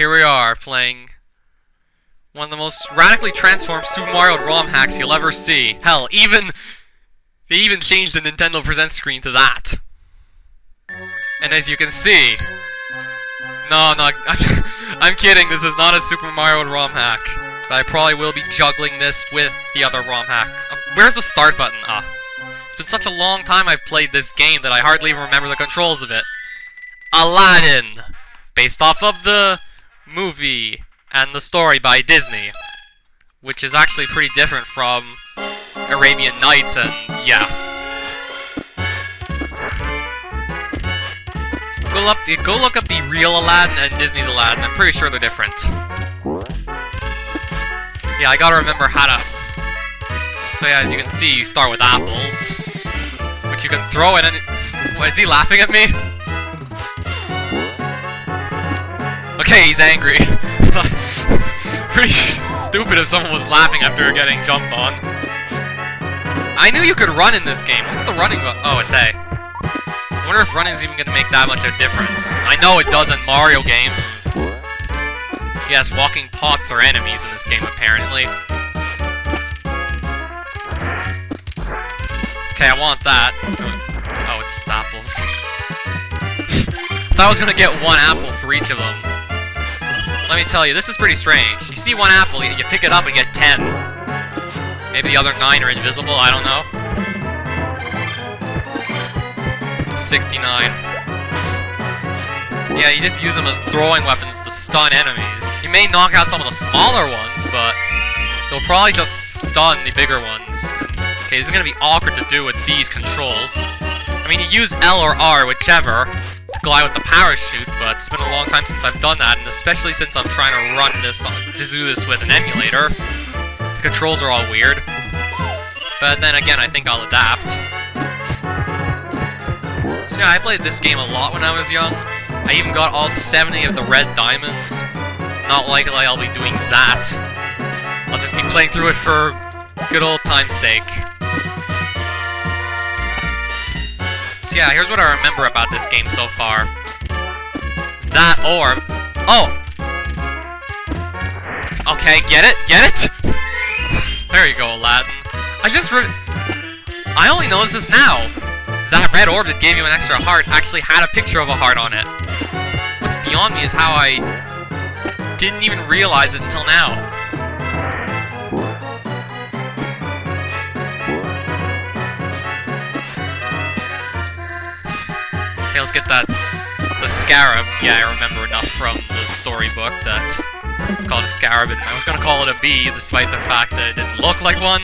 here we are, playing one of the most radically transformed Super Mario ROM hacks you'll ever see. Hell, they even changed the Nintendo Presents screen to that. And as you can see... No, I'm kidding, this is not a Super Mario ROM hack. But I probably will be juggling this with the other ROM hack. Where's the start button? It's been such a long time I've played this game that I hardly even remember the controls of it. Aladdin! Based off of the movie and the story by Disney. Which is actually pretty different from Arabian Nights and yeah. Go look up the real Aladdin and Disney's Aladdin. I'm pretty sure they're different. Yeah, I gotta remember how to... So yeah, as you can see, you start with apples. Which you can throw at any... What, is he laughing at me? Okay, he's angry. Pretty stupid if someone was laughing after getting jumped on. I knew you could run in this game. What's the running button? Oh, it's A. I wonder if running's even gonna make that much of a difference. I know it does in Mario game. Yes, walking pots are enemies in this game, apparently. Okay, I want that. Oh, it's just apples. I thought I was gonna get one apple for each of them. Let me tell you, this is pretty strange. You see one apple, you pick it up and get 10. Maybe the other 9 are invisible, I don't know. 69. Yeah, you just use them as throwing weapons to stun enemies. You may knock out some of the smaller ones, but you'll probably just stun the bigger ones. Okay, this is gonna be awkward to do with these controls. I mean, you use L or R, whichever, to glide with the parachute, but it's been a long time since I've done that, and especially since I'm trying to run this, just do this with an emulator. The controls are all weird. But then again, I think I'll adapt. So yeah, I played this game a lot when I was young. I even got all 70 of the red diamonds. Not likely I'll be doing that. I'll just be playing through it for good old time's sake. So yeah, here's what I remember about this game so far. That orb. Oh! Okay, get it? Get it? There you go, Aladdin. I only noticed this now. That red orb that gave you an extra heart actually had a picture of a heart on it. What's beyond me is how I didn't even realize it until now. Okay, let's get that. It's a scarab. Yeah, I remember enough from the storybook that it's called a scarab, and I was gonna call it a bee, despite the fact that it didn't look like one.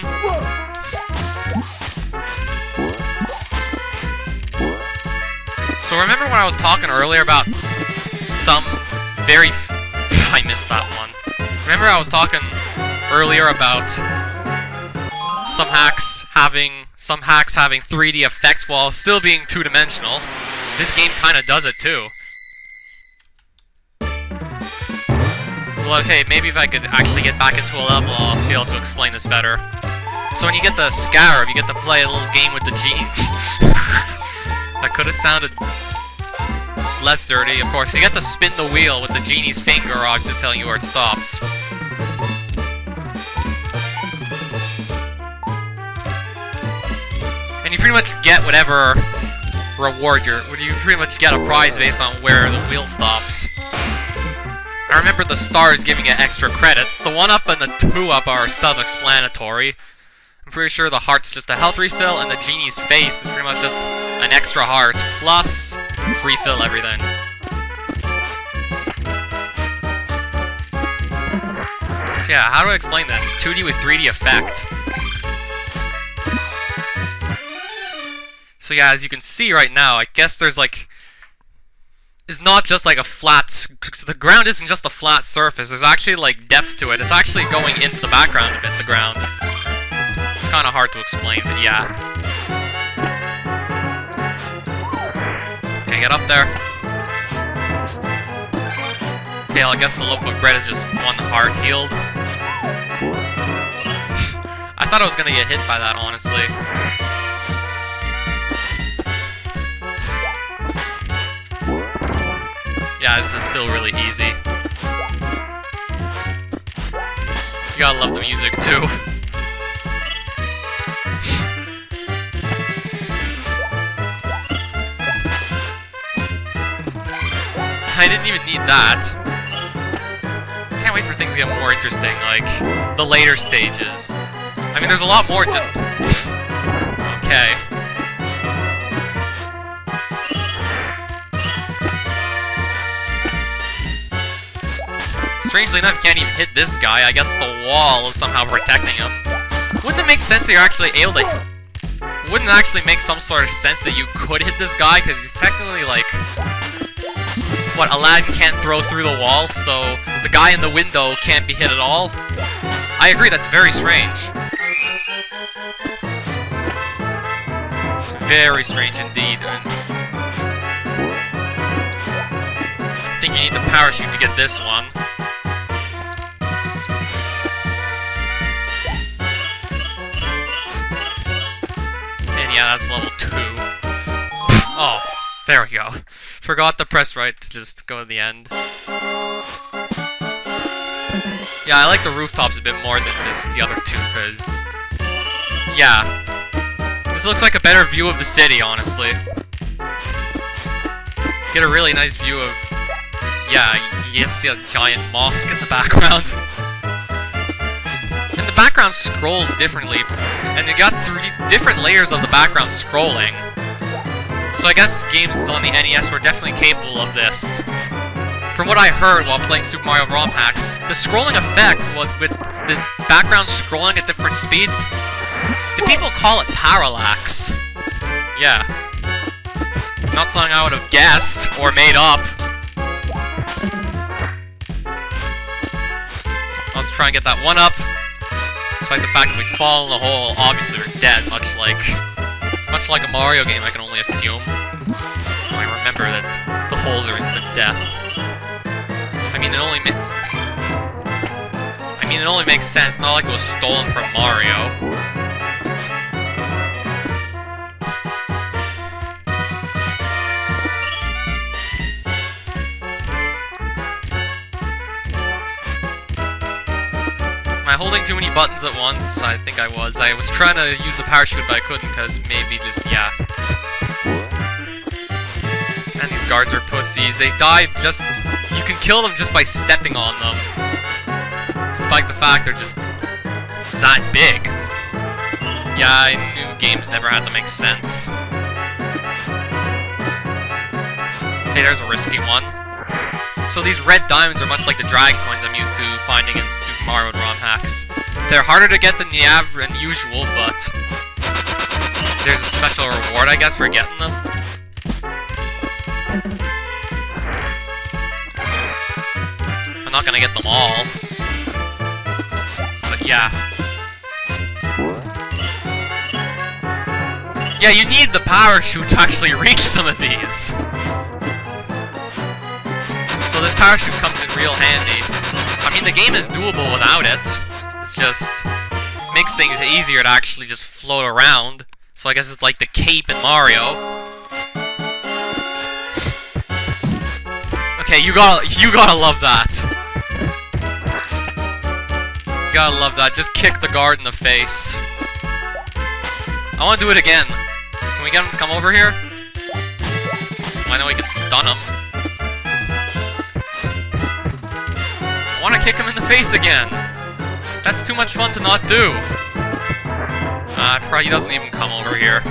So remember when I was talking earlier about some very... I missed that one. Remember I was talking earlier about some hacks having 3D effects while still being two-dimensional? This game kinda does it too. Well, okay, maybe if I could actually get back into a level, I'll be able to explain this better. So when you get the scarab, you get to play a little game with the genie. That could have sounded less dirty, of course. You get to spin the wheel with the genie's finger, obviously telling you where it stops. And you pretty much get whatever reward you pretty much get a prize based on where the wheel stops. I remember the stars giving it extra credits. The 1-up and the 2-up are self-explanatory. I'm pretty sure the heart's just a health refill, and the genie's face is pretty much just an extra heart, plus refill everything. So yeah, how do I explain this? 2D with 3D effect. So yeah, as you can see right now, I guess there's like... It's not just like a flat... The ground isn't just a flat surface, there's actually like depth to it. It's actually going into the background a bit, the ground. It's kind of hard to explain, but yeah. Okay, get up there. Okay, well, I guess the loaf of bread is just one heart healed. I thought I was gonna get hit by that, honestly. Yeah, this is still really easy. You gotta love the music, too. I didn't even need that. Can't wait for things to get more interesting, like the later stages. I mean, there's a lot more just... Okay. Strangely enough, you can't even hit this guy. I guess the wall is somehow protecting him. Wouldn't it make sense that you're actually able to... Wouldn't it actually make some sort of sense that you could hit this guy? Because he's technically, like... What, Aladdin can't throw through the wall, so the guy in the window can't be hit at all? I agree, that's very strange. Very strange indeed. I think you need the parachute to get this one. And yeah, that's level 2. Oh, there we go. Forgot to press right to just go to the end. Yeah, I like the rooftops a bit more than just the other two, because... Yeah. This looks like a better view of the city, honestly. Get a really nice view of... Yeah, you get to see a giant mosque in the background. And the background scrolls differently, and you got 3 different layers of the background scrolling. So I guess games on the NES were definitely capable of this. From what I heard while playing Super Mario ROM hacks, the scrolling effect was with the background scrolling at different speeds. The people call it parallax. Yeah. Not something I would have guessed or made up. Let's try and get that one up. Despite the fact that we fall in the hole, obviously we're dead, much like a Mario game, I can only assume. I remember that the holes are instant death. I mean, it only makes sense, not like it was stolen from Mario. Am I holding too many buttons at once? I think I was. I was trying to use the parachute, but I couldn't, because maybe just, yeah. And these guards are pussies. They die just... You can kill them just by stepping on them. Despite the fact they're just that big. Yeah, I knew games never had to make sense. Okay, there's a risky one. So these red diamonds are much like the dragon coins I'm used to finding in Super Mario ROM hacks. They're harder to get than the usual, but there's a special reward, I guess, for getting them. I'm not gonna get them all. But yeah. Yeah, you need the parachute to actually reach some of these. So this parachute comes in real handy. I mean, the game is doable without it. It's just makes things easier to actually just float around. So I guess it's like the cape in Mario. Okay, you gotta love that. You gotta love that. Just kick the guard in the face. I want to do it again. Can we get him to come over here? I know we can stun him. I want to kick him in the face again. That's too much fun to not do. Probably doesn't even come over here.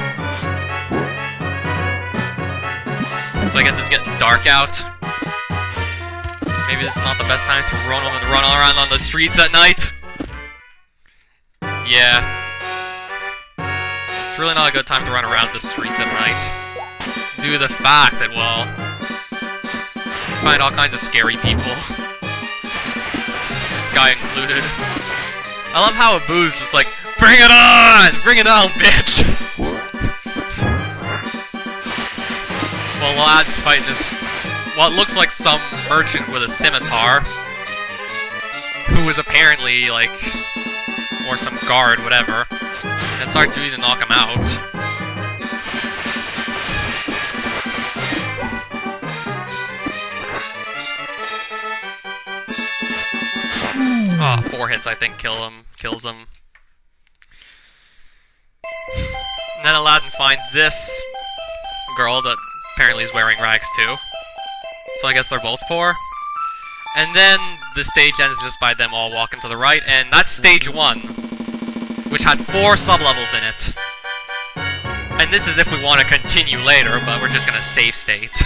So I guess it's getting dark out. Maybe this is not the best time to run around on the streets at night. Yeah. It's really not a good time to run around the streets at night. Due to the fact that, well, you find all kinds of scary people. This guy included. I love how Abu's just like, bring it on! Bring it on, bitch! Well, Aladdin's fighting this, what looks like some merchant with a scimitar, who is apparently, like, or some guard, whatever. And it's our duty to knock him out. Ah, 4 hits, I think, kills him. And then Aladdin finds this girl that apparently is wearing rags too. So I guess they're both poor. And then the stage ends just by them all walking to the right, and that's stage 1, which had 4 sub-levels in it. And this is if we want to continue later, but we're just gonna save state.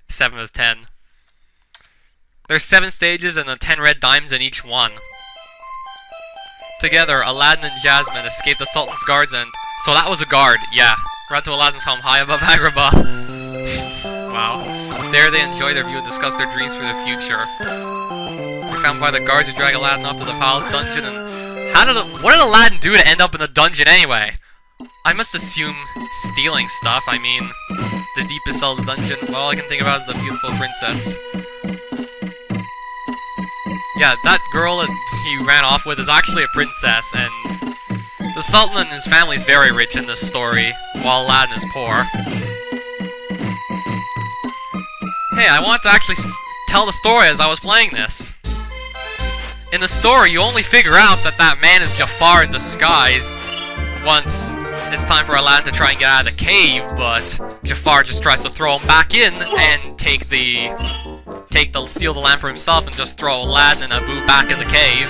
7 of 10. There's 7 stages and 10 red dimes in each one. Together, Aladdin and Jasmine escape the Sultan's guards and... So that was a guard, yeah. Right to Aladdin's home high above Agrabah. Wow. There they enjoy their view and discuss their dreams for the future. They're found by the guards who drag Aladdin up to the palace dungeon and... What did Aladdin do to end up in the dungeon anyway? I must assume stealing stuff. I mean, the deepest cell of the dungeon. All I can think about is the beautiful princess. Yeah, that girl that he ran off with is actually a princess, and the Sultan and his family is very rich in this story, while Aladdin is poor. Hey, I want to actually tell the story as I was playing this. In the story, you only figure out that that man is Jafar in disguise once it's time for Aladdin to try and get out of the cave, but Jafar just tries to throw him back in and steal the lamp for himself and just throw Aladdin and Abu back in the cave.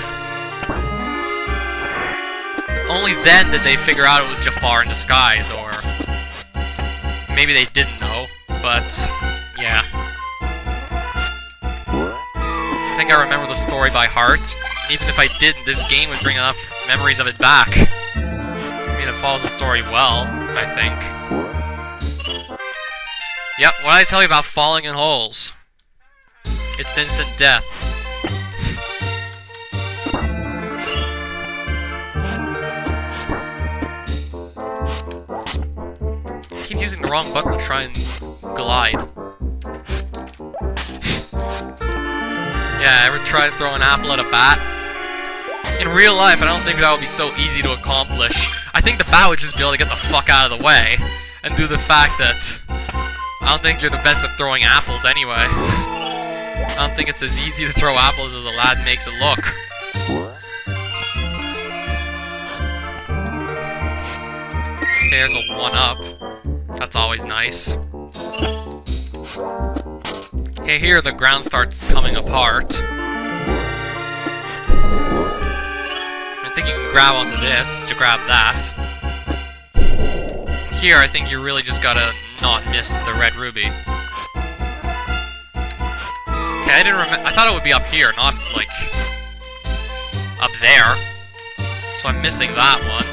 Only then did they figure out it was Jafar in disguise, or maybe they didn't know, but yeah. I think I remember the story by heart, and even if I didn't, this game would bring enough memories of it back. I mean, it follows the story well, I think. Yep, what did I tell you about falling in holes? It's instant death. I keep using the wrong button to try and glide. Yeah, ever try to throw an apple at a bat? In real life, I don't think that would be so easy to accomplish. I think the bat would just be able to get the fuck out of the way, and do the fact that I don't think you're the best at throwing apples anyway. I don't think it's as easy to throw apples as Aladdin makes it look. Okay, there's a 1-up. That's always nice. Okay, here the ground starts coming apart. I think you can grab onto this to grab that. Here, I think you really just gotta not miss the red ruby. Okay, I didn't remember. I thought it would be up here, not, like, up there. So I'm missing that one.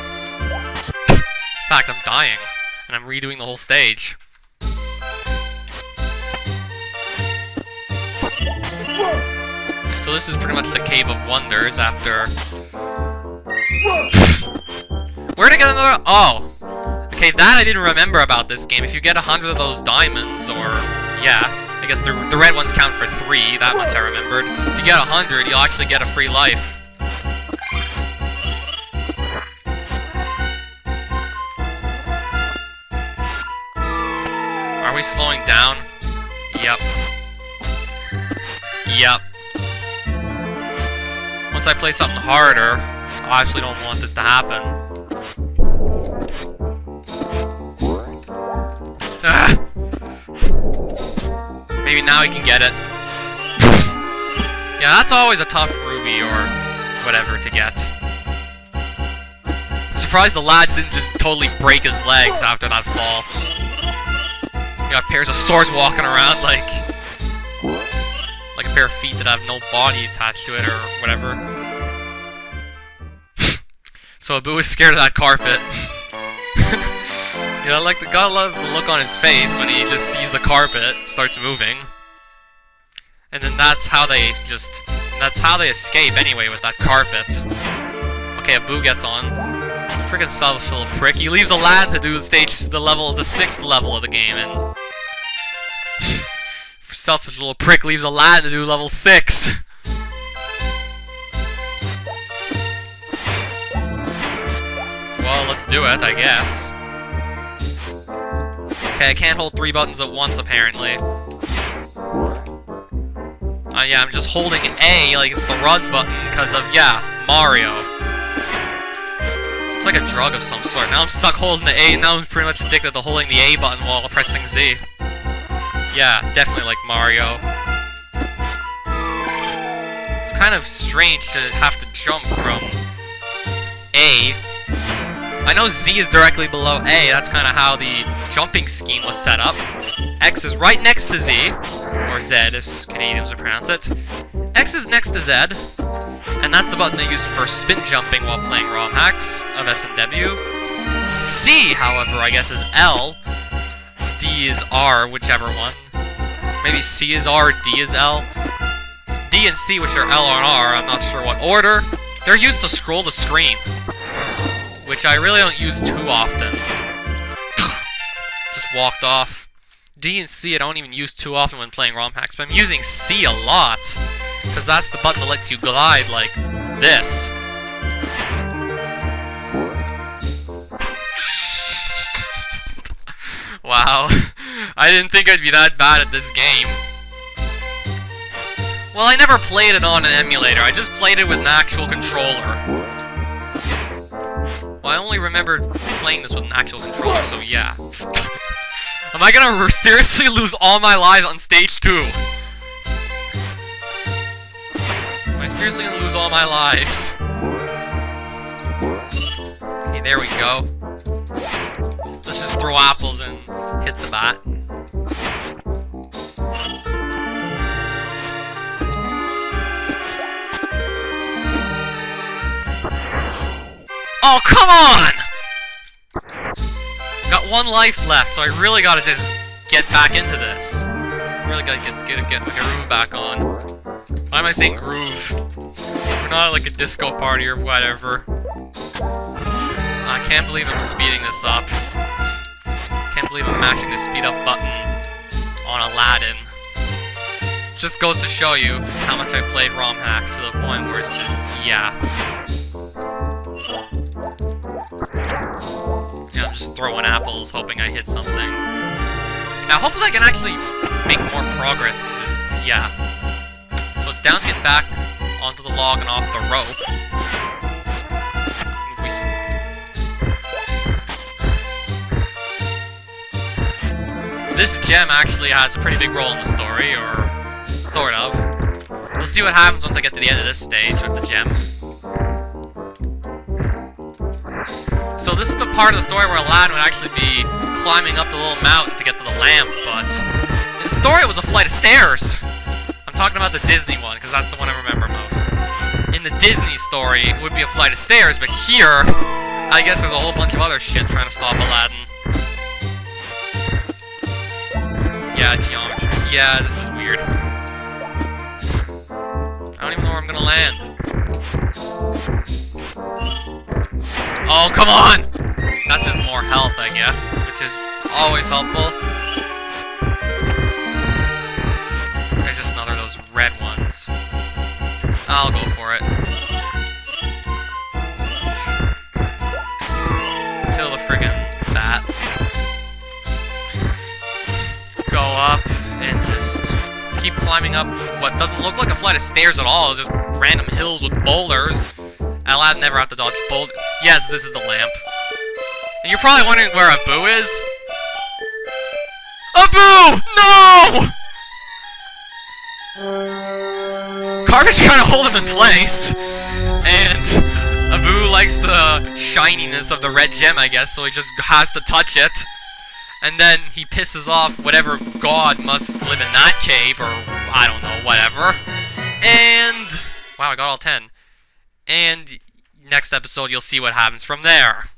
In fact, I'm dying, and I'm redoing the whole stage. So this is pretty much the Cave of Wonders after... Where'd I get another... Oh! Okay, that I didn't remember about this game. If you get 100 of those diamonds, or... Yeah, I guess the red ones count for 3, that much I remembered. If you get 100, you'll actually get a free life. Are we slowing down? Yep. Yep. Once I play something harder, I actually don't want this to happen. Ah! Maybe now he can get it. Yeah, that's always a tough ruby or whatever to get. I'm surprised the lad didn't just totally break his legs after that fall. You got pairs of swords walking around like a pair of feet that have no body attached to it or whatever. So Abu is scared of that carpet. You know, like, gotta love the look on his face when he just sees the carpet, starts moving. And then that's how they escape anyway, with that carpet. Okay, Abu gets on. Freaking selfish little prick. He leaves Aladdin to do the 6th level of the game, and... selfish little prick leaves Aladdin to do level 6. Well, let's do it, I guess. Okay, I can't hold 3 buttons at once, apparently. Yeah, I'm just holding A like it's the run button because of, yeah, Mario. It's like a drug of some sort. Now I'm stuck holding the A, and now I'm pretty much addicted to holding the A button while pressing Z. Yeah, definitely like Mario. It's kind of strange to have to jump from A. I know Z is directly below A, that's kind of how the jumping scheme was set up. X is right next to Z, or Z if Canadians would pronounce it. X is next to Z, and that's the button they use for spin jumping while playing ROM hacks of S&W. C, however, I guess is L. D is R, whichever one. Maybe C is R, D is L. It's D and C, which are L and R, I'm not sure what order. They're used to scroll the screen, which I really don't use too often. Just walked off. D and C I don't even use too often when playing ROM hacks, but I'm using C a lot, because that's the button that lets you glide like this. Wow, I didn't think I'd be that bad at this game. Well, I never played it on an emulator, I just played it with an actual controller. Well, I only remember playing this with an actual controller, so yeah. Am I gonna seriously lose all my lives on stage 2? Am I seriously gonna lose all my lives? Okay, there we go. Let's just throw apples and hit the bat. Oh, come on! Got 1 life left, so I really gotta just get back into this. Really gotta get my groove back on. Why am I saying groove? We're not like a disco party or whatever. I can't believe I'm speeding this up. Can't believe I'm mashing the speed up button on Aladdin. Just goes to show you how much I've played ROM hacks to the point where it's just, yeah. Yeah, I'm just throwing apples, hoping I hit something. Now, hopefully I can actually make more progress than just, yeah. So it's down to get back onto the log and off the rope. If we this gem actually has a pretty big role in the story, or sort of. We'll see what happens once I get to the end of this stage with the gem. So this is the part of the story where Aladdin would actually be climbing up the little mountain to get to the lamp, but in the story it was a flight of stairs. I'm talking about the Disney one, because that's the one I remember most. In the Disney story, it would be a flight of stairs, but here, I guess there's a whole bunch of other shit trying to stop Aladdin. Yeah, geometry. Yeah, this is weird. I don't even know where I'm gonna land. Oh, come on! That's just more health, I guess, which is always helpful. There's just another of those red ones. I'll go for it. Kill the friggin' bat. Go up and just keep climbing up what doesn't look like a flight of stairs at all, just random hills with boulders. Aladdin never have to dodge boulders. Yes, this is the lamp. And you're probably wondering where Abu is. Abu! No! Carver's trying to hold him in place. And Abu likes the shininess of the red gem, I guess, so he just has to touch it. And then he pisses off whatever god must live in that cave, or I don't know, whatever. And wow, I got all 10. And next episode, you'll see what happens from there.